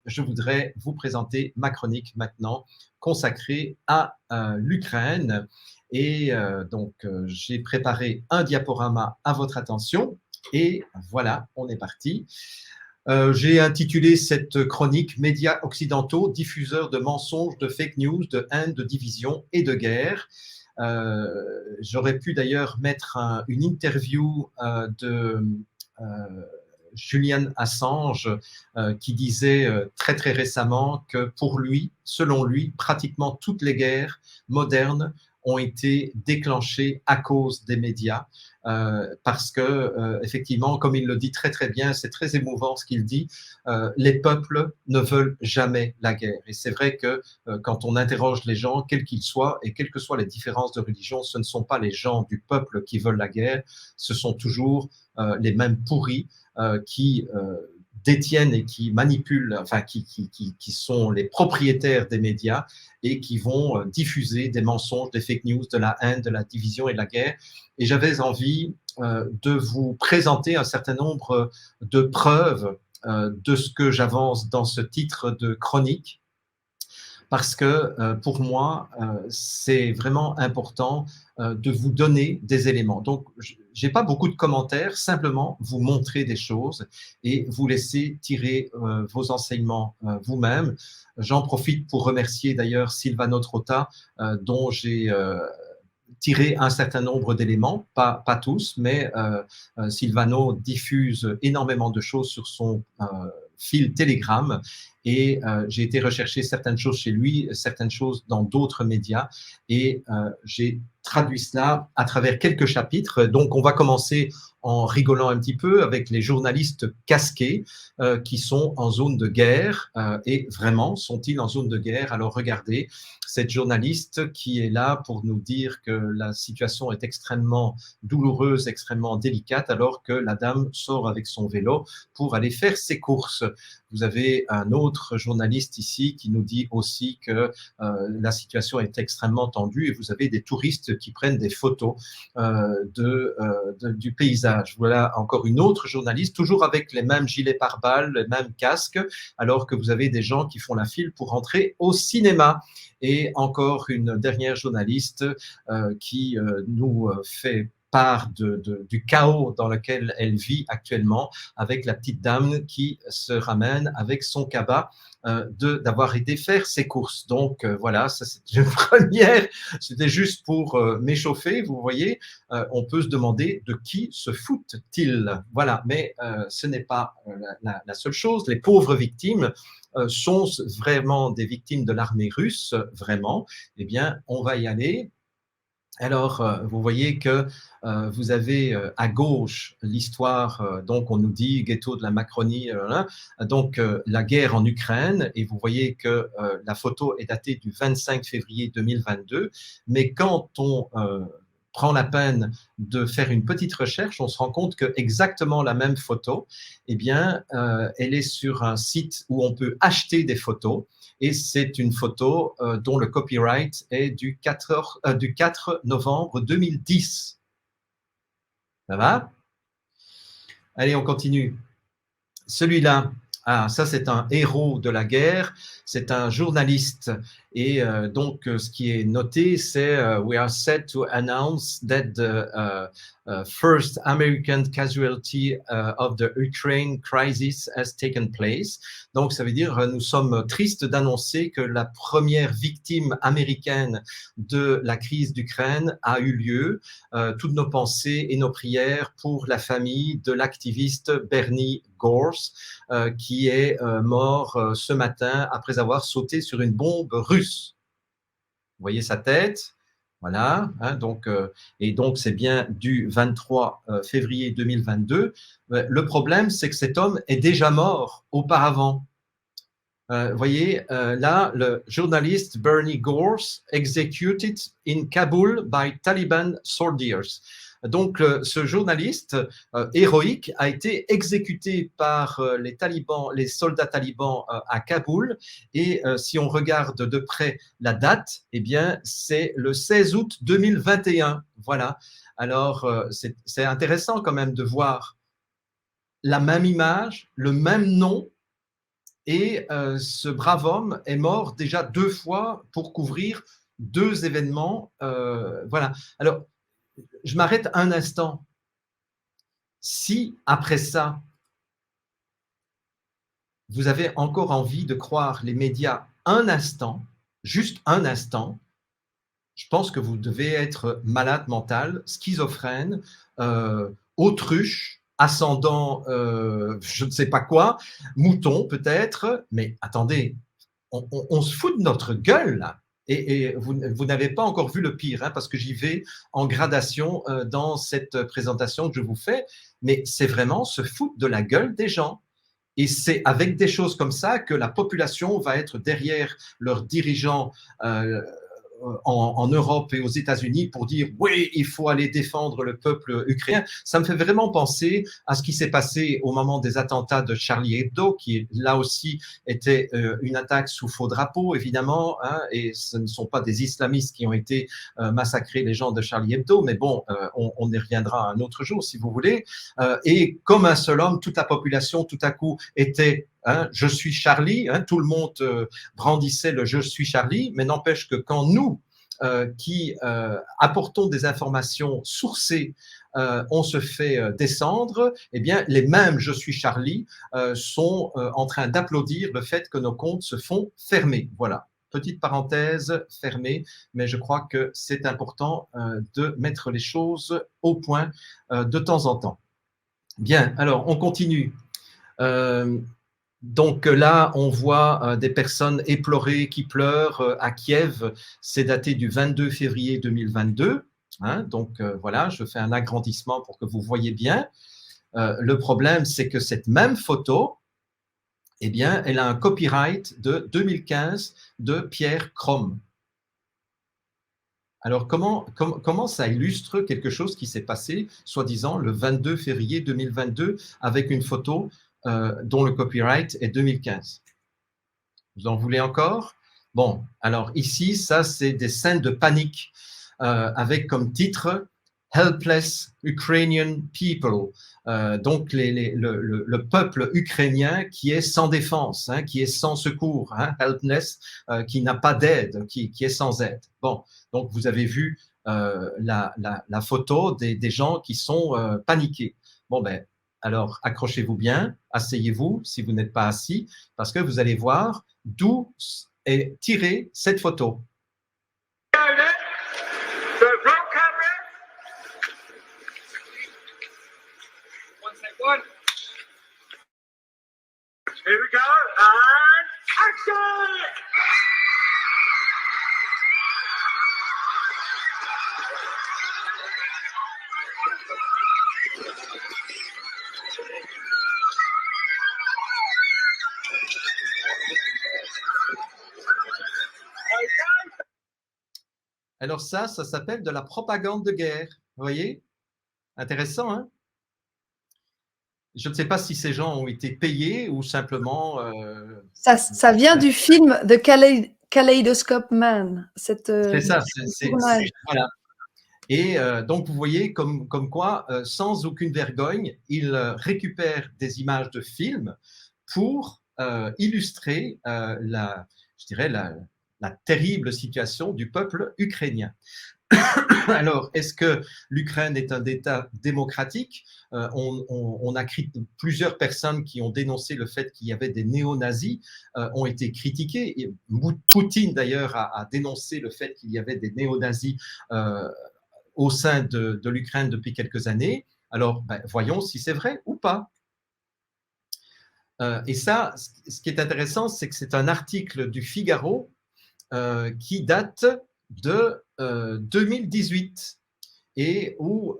je voudrais vous présenter ma chronique maintenant consacrée à l'Ukraine. Et j'ai préparé un diaporama à votre attention. Et voilà, on est parti. J'ai intitulé cette chronique « Médias occidentaux, diffuseurs de mensonges, de fake news, de haine, de division et de guerre ». J'aurais pu d'ailleurs mettre une interview de Julian Assange qui disait très très récemment que pour lui, selon lui, pratiquement toutes les guerres modernes ont été déclenchées à cause des médias, parce que effectivement, comme il le dit très très bien, c'est très émouvant ce qu'il dit, les peuples ne veulent jamais la guerre. Et c'est vrai que quand on interroge les gens, quels qu'ils soient, et quelles que soient les différences de religion, ce ne sont pas les gens du peuple qui veulent la guerre, ce sont toujours les mêmes pourris qui détiennent et qui manipulent, enfin qui sont les propriétaires des médias et qui vont diffuser des mensonges, des fake news, de la haine, de la division et de la guerre. Et j'avais envie de vous présenter un certain nombre de preuves de ce que j'avance dans ce titre de chronique, parce que pour moi, c'est vraiment important de vous donner des éléments. Donc, je n'ai pas beaucoup de commentaires, simplement vous montrer des choses et vous laisser tirer vos enseignements vous-même. J'en profite pour remercier d'ailleurs Silvano Trotta, dont j'ai tiré un certain nombre d'éléments, pas tous, mais Silvano diffuse énormément de choses sur son fil Telegram, et j'ai été rechercher certaines choses chez lui, certaines choses dans d'autres médias, et j'ai traduit cela à travers quelques chapitres. Donc on va commencer en rigolant un petit peu avec les journalistes casqués qui sont en zone de guerre. Et vraiment, sont-ils en zone de guerre? Alors regardez, cette journaliste qui est là pour nous dire que la situation est extrêmement douloureuse, extrêmement délicate, alors que la dame sort avec son vélo pour aller faire ses courses. Vous avez un autre journaliste ici qui nous dit aussi que la situation est extrêmement tendue, et vous avez des touristes qui prennent des photos du paysage. Voilà encore une autre journaliste, toujours avec les mêmes gilets pare-balles, les mêmes casques, alors que vous avez des gens qui font la file pour rentrer au cinéma. Et encore une dernière journaliste qui nous fait part du chaos dans lequel elle vit actuellement, avec la petite dame qui se ramène avec son cabas d'avoir été faire ses courses. Donc voilà, ça c'est une première, c'était juste pour m'échauffer, vous voyez. On peut se demander de qui se foutent-ils. Voilà, mais ce n'est pas la seule chose. Les pauvres victimes sont vraiment des victimes de l'armée russe, vraiment. Eh bien, on va y aller. Alors, vous voyez que vous avez à gauche l'histoire, donc on nous dit ghetto de la Macronie, donc la guerre en Ukraine, et vous voyez que la photo est datée du 25 février 2022, mais quand on prend la peine de faire une petite recherche, on se rend compte que exactement la même photo, eh bien, elle est sur un site où on peut acheter des photos. Et c'est une photo dont le copyright est du 4 novembre 2010. Ça va? Allez, on continue. Celui-là, ça c'est un héros de la guerre, c'est un journaliste. Et donc, ce qui est noté, c'est We are set to announce that the first American casualty of the Ukraine crisis has taken place. Donc, ça veut dire nous sommes tristes d'annoncer que la première victime américaine de la crise d'Ukraine a eu lieu. Toutes nos pensées et nos prières pour la famille de l'activiste Bernie Gorse, qui est mort ce matin après avoir sauté sur une bombe russe. Vous voyez sa tête, voilà, hein, et donc c'est bien du 23 février 2022. Le problème, c'est que cet homme est déjà mort auparavant. Vous voyez, là, le journaliste Bernie Gorse executed in Kabul by Taliban soldiers. Donc, ce journaliste héroïque a été exécuté par les talibans, les soldats talibans à Kaboul. Et si on regarde de près la date, eh bien, c'est le 16 août 2021. Voilà. Alors, c'est intéressant quand même de voir la même image, le même nom, Et ce brave homme est mort déjà 2 fois pour couvrir 2 événements. Voilà. Alors, je m'arrête un instant. Si, après ça, vous avez encore envie de croire les médias un instant, juste un instant, je pense que vous devez être malade mental, schizophrène, autruche, ascendant, je ne sais pas quoi, mouton peut-être, mais attendez, on se fout de notre gueule là. Et vous n'avez pas encore vu le pire, hein, parce que j'y vais en gradation dans cette présentation que je vous fais, mais c'est vraiment se foutre de la gueule des gens. Et c'est avec des choses comme ça que la population va être derrière leurs dirigeants en Europe et aux États-Unis pour dire oui, il faut aller défendre le peuple ukrainien. Ça me fait vraiment penser à ce qui s'est passé au moment des attentats de Charlie Hebdo, qui là aussi était une attaque sous faux drapeau, évidemment, hein, et ce ne sont pas des islamistes qui ont été massacrés les gens de Charlie Hebdo, mais bon, on y reviendra un autre jour si vous voulez. Et comme un seul homme, toute la population tout à coup était je suis Charlie, tout le monde brandissait le je suis Charlie, mais n'empêche que quand nous, qui apportons des informations sourcées, on se fait descendre, eh bien, les mêmes je suis Charlie sont en train d'applaudir le fait que nos comptes se font fermer. Voilà. Petite parenthèse fermée, mais je crois que c'est important de mettre les choses au point de temps en temps. Bien, alors on continue. Donc là, on voit des personnes éplorées qui pleurent à Kiev. C'est daté du 22 février 2022. Donc voilà, je fais un agrandissement pour que vous voyez bien. Le problème, c'est que cette même photo, eh bien, elle a un copyright de 2015 de Pierre Krom. Alors, comment ça illustre quelque chose qui s'est passé, soi-disant, le 22 février 2022, avec une photo dont le copyright est 2015? Vous en voulez encore? Bon, alors ici, ça, c'est des scènes de panique avec comme titre « Helpless Ukrainian People ». Donc, le peuple ukrainien qui est sans défense, qui est sans secours, helpless, qui n'a pas d'aide, qui est sans aide. Bon, donc vous avez vu la photo des gens qui sont paniqués. Bon, ben, alors accrochez-vous bien, asseyez-vous si vous n'êtes pas assis, parce que vous allez voir d'où est tirée cette photo. Here we go, and action! Alors ça s'appelle de la propagande de guerre. Vous voyez? Intéressant, hein? Je ne sais pas si ces gens ont été payés ou simplement… Ça vient du film The Kaleidoscope Man. C'est ça, voilà. Et donc, vous voyez comme quoi, sans aucune vergogne, ils récupèrent des images de films pour illustrer je dirais, la terrible situation du peuple ukrainien. Alors, est-ce que l'Ukraine est un État démocratique? On a plusieurs personnes qui ont dénoncé le fait qu'il y avait des néo-nazis, ont été critiquées. Et Poutine, d'ailleurs, a dénoncé le fait qu'il y avait des néo-nazis au sein de l'Ukraine depuis quelques années. Alors, voyons si c'est vrai ou pas. Et ça, ce qui est intéressant, c'est que c'est un article du Figaro qui date de 2018 et où,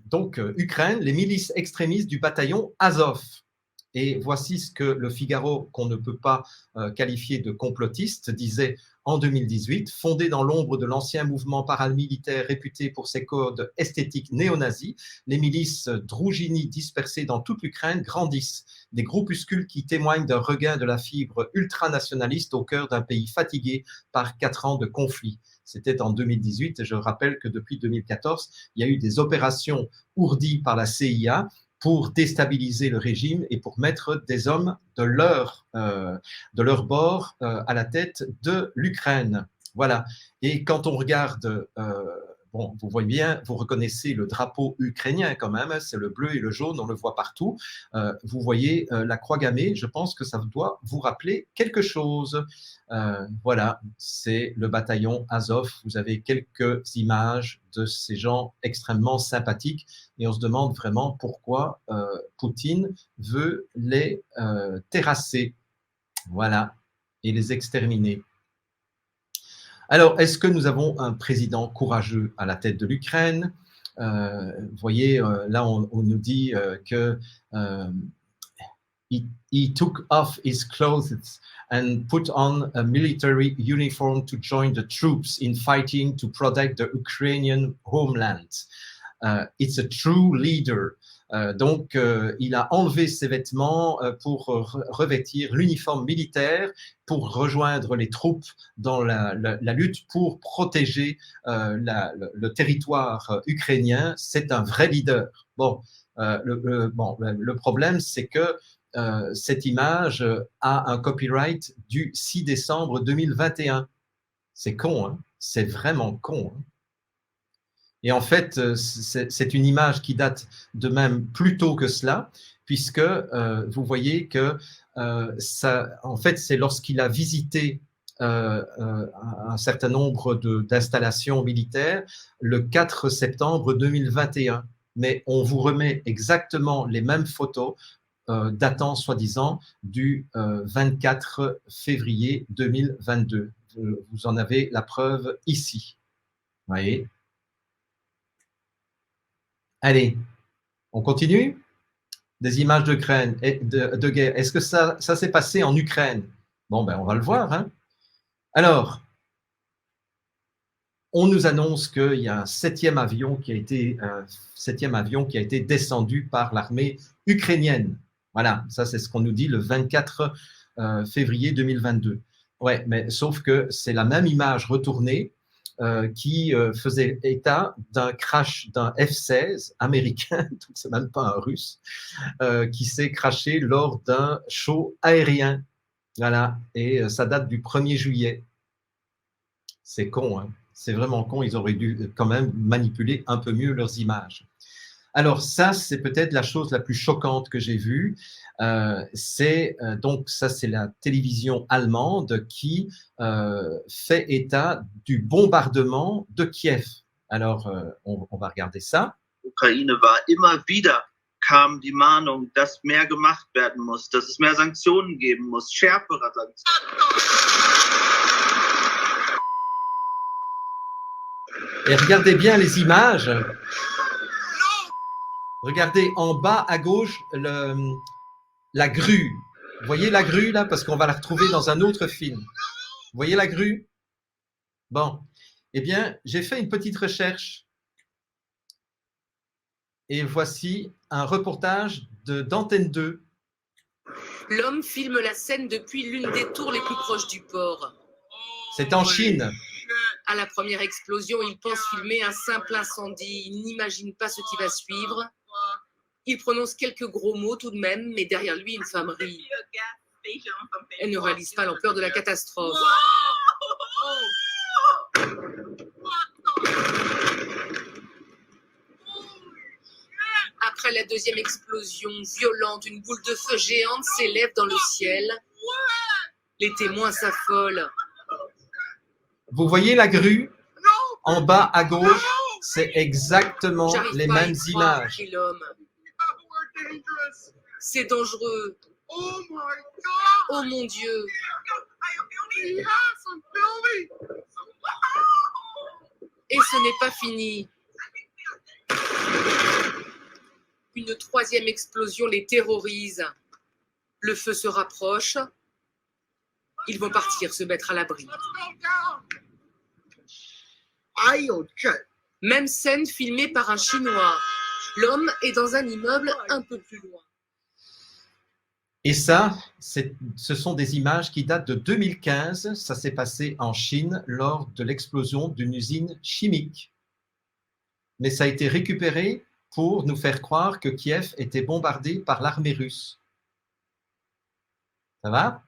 donc, Ukraine, les milices extrémistes du bataillon Azov. Et voici ce que le Figaro, qu'on ne peut pas qualifier de complotiste, disait en 2018, fondé dans l'ombre de l'ancien mouvement paramilitaire réputé pour ses codes esthétiques néo-nazis, les milices Droujini dispersées dans toute l'Ukraine grandissent. Des groupuscules qui témoignent d'un regain de la fibre ultranationaliste au cœur d'un pays fatigué par 4 ans de conflit. C'était en 2018 et je rappelle que depuis 2014, il y a eu des opérations ourdies par la CIA pour déstabiliser le régime et pour mettre des hommes de leur bord à la tête de l'Ukraine. Voilà. Et quand on regarde, bon, vous voyez bien, vous reconnaissez le drapeau ukrainien quand même, c'est le bleu et le jaune, on le voit partout. Vous voyez la croix gammée, je pense que ça doit vous rappeler quelque chose. Voilà, c'est le bataillon Azov. Vous avez quelques images de ces gens extrêmement sympathiques et on se demande vraiment pourquoi Poutine veut les terrasser. Voilà, et les exterminer. Alors, est-ce que nous avons un président courageux à la tête de l'Ukraine? Vous voyez, là, on nous dit que he took off his clothes and put on a military uniform to join the troops in fighting to protect the Ukrainian homeland. It's a true leader. Donc, il a enlevé ses vêtements pour revêtir l'uniforme militaire, pour rejoindre les troupes dans la lutte pour protéger le territoire ukrainien. C'est un vrai leader. Bon, le problème, c'est que cette image a un copyright du 6 décembre 2021. C'est con, hein? C'est vraiment con. Hein? Et en fait, c'est une image qui date de même plus tôt que cela, puisque vous voyez que ça, en fait, c'est lorsqu'il a visité un certain nombre d'installations militaires le 4 septembre 2021. Mais on vous remet exactement les mêmes photos datant soi-disant du 24 février 2022. Vous en avez la preuve ici. Vous voyez ? Allez, on continue. Des images de guerre. Est-ce que ça s'est passé en Ukraine? Bon, ben, on va le voir. Hein. Alors, on nous annonce qu'il y a un septième avion qui a été descendu par l'armée ukrainienne. Voilà, ça c'est ce qu'on nous dit le 24 février 2022. Ouais, mais sauf que c'est la même image retournée qui faisait état d'un crash d'un F-16 américain, c'est même pas un russe, qui s'est crashé lors d'un show aérien. Voilà, et ça date du 1er juillet. C'est con, hein. C'est vraiment con, ils auraient dû quand même manipuler un peu mieux leurs images. Alors ça, c'est peut-être la chose la plus choquante que j'ai vue. Donc ça, c'est la télévision allemande qui fait état du bombardement de Kiev. Alors, on va regarder ça. Ukraine war immer wieder kam die Mahnung, dass mehr gemacht werden muss, dass es mehr Sanktionen geben muss, schärfere Sanktionen. Et regardez bien les images. Regardez en bas à gauche la grue. Vous voyez la grue là? Parce qu'on va la retrouver dans un autre film. Vous voyez la grue? Bon. Eh bien, j'ai fait une petite recherche. Et voici un reportage d'Antenne 2. L'homme filme la scène depuis l'une des tours les plus proches du port. C'est en Chine. À la première explosion, il pense filmer un simple incendie. Il n'imagine pas ce qui va suivre. Il prononce quelques gros mots tout de même, mais derrière lui, une femme rit. Elle ne réalise pas l'ampleur de la catastrophe. Après la deuxième explosion violente, une boule de feu géante s'élève dans le ciel. Les témoins s'affolent. Vous voyez la grue? En bas à gauche, c'est exactement les mêmes images. C'est dangereux. Oh mon Dieu. Et ce n'est pas fini. Une troisième explosion les terrorise. Le feu se rapproche. Ils vont partir se mettre à l'abri. Même scène filmée par un Chinois. L'homme est dans un immeuble un peu plus loin. Et ça, ce sont des images qui datent de 2015. Ça s'est passé en Chine lors de l'explosion d'une usine chimique. Mais ça a été récupéré pour nous faire croire que Kiev était bombardé par l'armée russe. Ça va?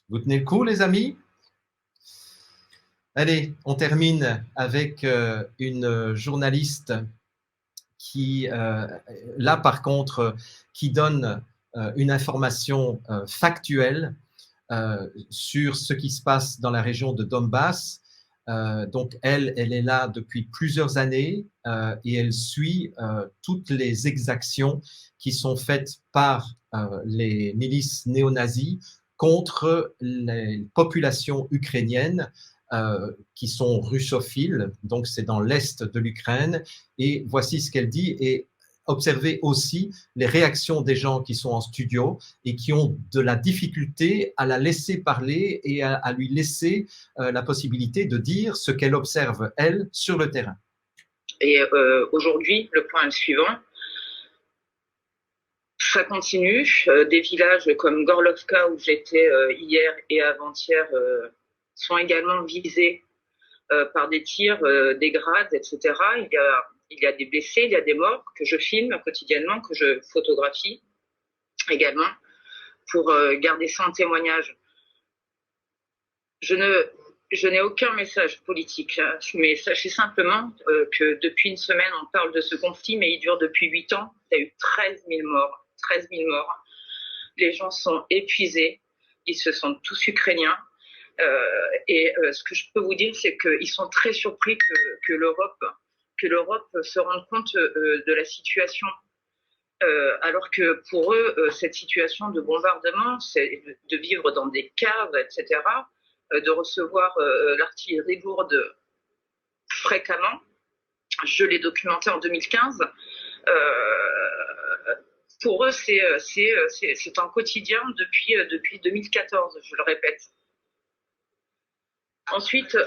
Vous tenez le coup, les amis? Allez, on termine avec une journaliste qui, là par contre, qui donne une information factuelle sur ce qui se passe dans la région de Donbass. Donc, elle est là depuis plusieurs années et elle suit toutes les exactions qui sont faites par les milices néo-nazis contre les populations ukrainiennes qui sont russophiles, donc c'est dans l'est de l'Ukraine. Et voici ce qu'elle dit. Et observez aussi les réactions des gens qui sont en studio et qui ont de la difficulté à la laisser parler et à lui laisser la possibilité de dire ce qu'elle observe, elle, sur le terrain. Et aujourd'hui, le point est le suivant. Ça continue. Des villages comme Gorlovka, où j'étais hier et avant-hier, sont également visés par des tirs, des grades, etc. Il y a des blessés, il y a des morts que je filme quotidiennement, que je photographie également pour garder ça en témoignage. Je n'ai aucun message politique, hein, mais sachez simplement que depuis une semaine, on parle de ce conflit, mais il dure depuis 8 ans. Il y a eu 13 000 morts. 13 000 morts. Les gens sont épuisés. Ils se sentent tous ukrainiens. Et ce que je peux vous dire, c'est qu'ils sont très surpris que l'Europe se rende compte de la situation. Alors que pour eux, cette situation de bombardement, c'est de vivre dans des caves, etc., de recevoir l'artillerie lourde fréquemment. Je l'ai documenté en 2015. Pour eux, c'est un quotidien depuis 2014, je le répète. Ensuite,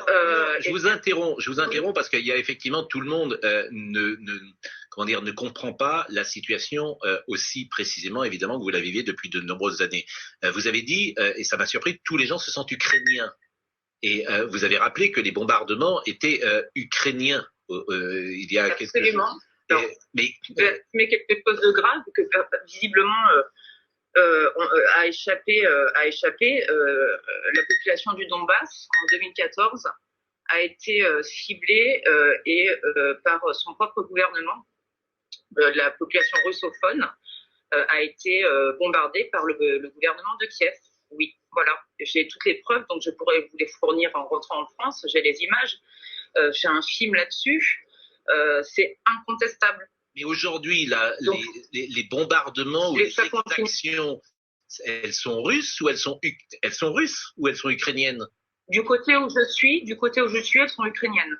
je vous interromps parce qu'il y a effectivement tout le monde ne comprend pas la situation aussi précisément, évidemment, que vous la vivez depuis de nombreuses années. Vous avez dit, et ça m'a surpris, tous les gens se sentent ukrainiens. Et vous avez rappelé que les bombardements étaient ukrainiens il y a quelques jours. Mais quelque chose de grave que visiblement a échappé la population du Donbass en 2014 a été ciblée et par son propre gouvernement. La population russophone a été bombardée par le gouvernement de Kiev. Oui, voilà. J'ai toutes les preuves, donc je pourrais vous les fournir en rentrant en France. J'ai les images. J'ai un film là-dessus. C'est incontestable. Mais aujourd'hui, les bombardements ou les exactions, elles sont russes ou elles sont ukrainiennes? Du côté où je suis, elles sont ukrainiennes.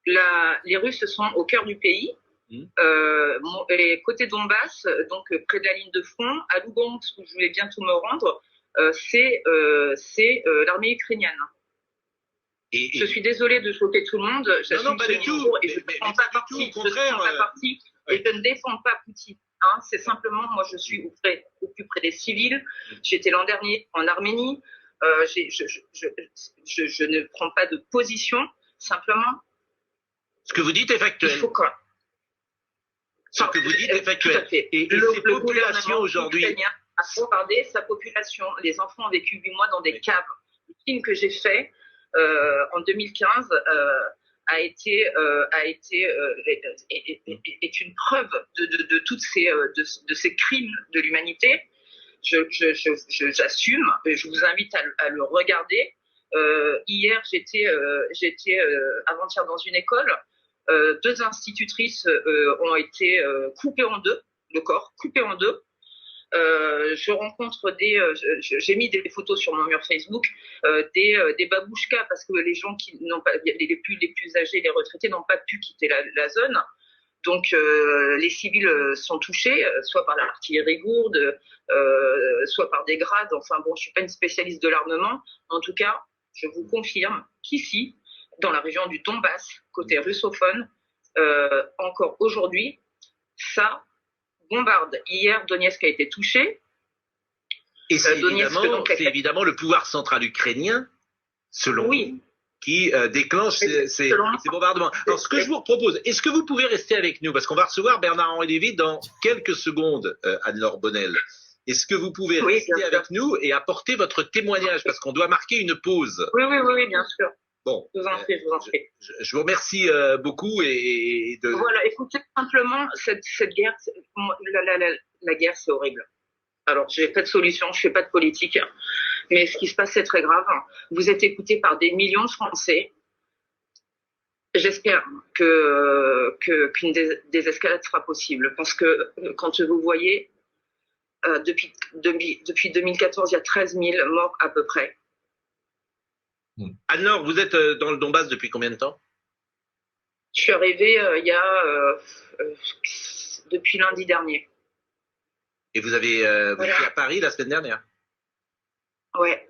Les Russes sont au cœur du pays. Et côté Donbass, donc près de la ligne de front, à Lugansk, où je vais bientôt me rendre, c'est l'armée ukrainienne. Je suis désolée de choquer tout le monde. Non, pas du tout. Et je ne prends pas parti. Et je ne défends pas Poutine. Hein, c'est simplement, moi, je suis au plus près des civils. J'étais l'an dernier en Arménie. Je ne prends pas de position. Simplement. Ce que vous dites est factuel. Il faut quoi? Ce que vous dites est factuel. Et ces populations aujourd'hui a bombardé sa population. Les enfants ont vécu 8 mois dans des caves. Le film que j'ai fait en 2015 est une preuve de toutes ces crimes de l'humanité. J'assume. Je vous invite à le regarder. Hier, j'étais avant-hier dans une école. 2 institutrices ont été coupées en deux, le corps coupé en deux. Je rencontre j'ai mis des photos sur mon mur Facebook, des babouchkas, parce que les gens qui n'ont pas, les plus âgés, les retraités n'ont pas pu quitter la zone. Donc les civils sont touchés, soit par l'artillerie lourde, soit par des grades. Enfin bon, je suis pas une spécialiste de l'armement. En tout cas, je vous confirme qu'ici, dans la région du Donbass, côté russophone, encore aujourd'hui, ça bombarde. Hier, Donetsk a été touché. Et c'est évidemment le pouvoir central ukrainien, selon oui. qui déclenche ces bombardements. Alors, ce que je vous propose, est-ce que vous pouvez rester avec nous? Parce qu'on va recevoir Bernard-Henri Lévy dans quelques secondes, Anne-Laure Bonnel. Est-ce que vous pouvez rester avec nous et apporter votre témoignage? Parce qu'on doit marquer une pause. Oui, bien sûr. Bon, Je vous en prie, je vous en prie. je vous remercie beaucoup et de... Voilà, écoutez, simplement, cette guerre, la guerre, c'est horrible. Alors, j'ai pas de solution, je fais pas de politique, mais ce qui se passe, c'est très grave. Vous êtes écoutés par des millions de Français. J'espère qu'une désescalade sera possible, parce que quand vous voyez, depuis 2014, il y a 13 000 morts à peu près. Anne-Laure, vous êtes dans le Donbass depuis combien de temps? Je suis arrivée il y a depuis lundi dernier. Et vous avez vous étiez à Paris la semaine dernière? Ouais.